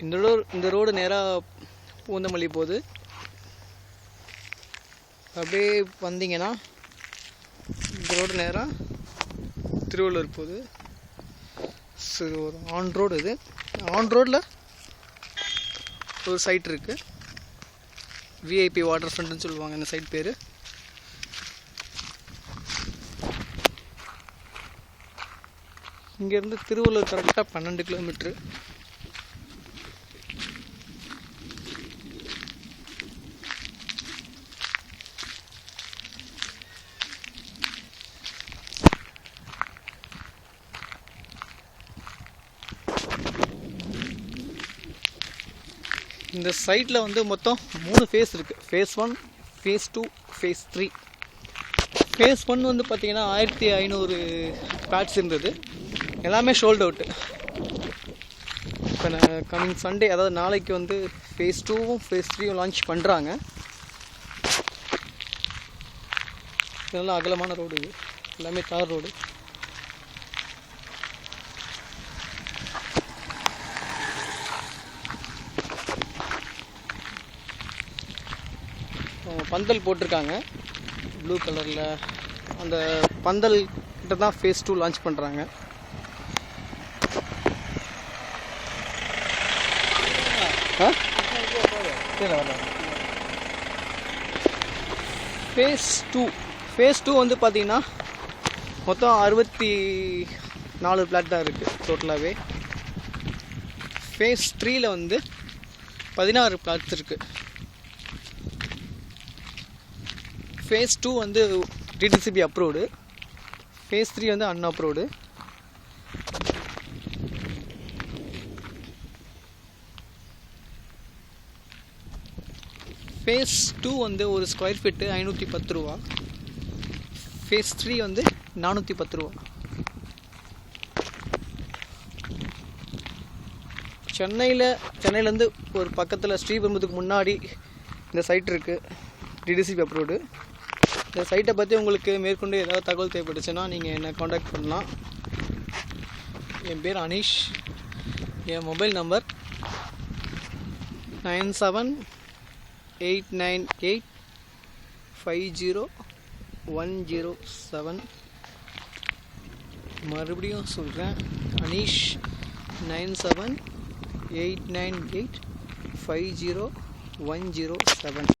இந்த ரோடு நேராக பூந்தமல்லி போகுது. அப்படியே வந்தீங்கன்னா இந்த ரோடு நேராக திருவள்ளூர் போகுது. சரி, ஒரு ஆன் ரோடு. இது ஆன் ரோடில் ஒரு சைட் இருக்குது, விஐபி வாட்டர் ஃப்ரண்ட்னு சொல்லுவாங்க இந்த சைட் பேர். இங்கேருந்து திருவள்ளூர் கரெக்டாக 12 கிலோமீட்ரு. இந்த சைட்டில் வந்து மொத்தம் 3 ஃபேஸ் இருக்குது. Face 1, face 2, face 3. ஃபேஸ் 1 வந்து பார்த்திங்கன்னா 1500 பிளாட்ஸ் இருந்தது, எல்லாமே ஷோல்ட் அவுட்டு. இப்போ கமிங் சண்டே, அதாவது நாளைக்கு வந்து ஃபேஸ் 2வும் ஃபேஸ் 3யும் லான்ச் பண்ணுறாங்க. இதெல்லாம் அகலமான ரோடு, இது எல்லாமே தார் ரோடு. பந்தல் போட்டிருக்காங்க ப்ளூ கலரில். அந்த பந்தல் கிட்ட தான் ஃபேஸ் 2 லான்ச் பண்ணுறாங்க. ஃபேஸ் 2 வந்து பார்த்தீங்கன்னா மொத்தம் 64 பிளாட் தான் இருக்குது டோட்டலாகவே. ஃபேஸ் 3ல் வந்து 16 பிளாட்ஸ் இருக்குது. ஃபேஸ் 2 வந்து டிடிசிபி அப்ரூவ்டு, ஃபேஸ் 3 வந்து அன்அப்ரூவ்டு. ஃபேஸ் 2 வந்து ஒரு ஸ்கொயர் ஃபீட்டு 510 ரூபா, ஃபேஸ் 3 வந்து 410 ரூபா. சென்னையிலேருந்து ஒரு பக்கத்தில் ஸ்ரீபெரும்புத்துக்கு முன்னாடி இந்த சைட் இருக்குது, டிடிசிபி அப்ரூவ்டு. இந்த சைட்டை பற்றி உங்களுக்கு மேற்கொண்டு ஏதாவது தகவல் தேவைப்பட்டுச்சுன்னா நீங்கள் என்னை காண்டாக்ட் பண்ணலாம். என் பேர் அனீஷ். என் மொபைல் நம்பர் 9789850107. மறுபடியும் சொல்கிறேன், அனீஷ் 9789850107.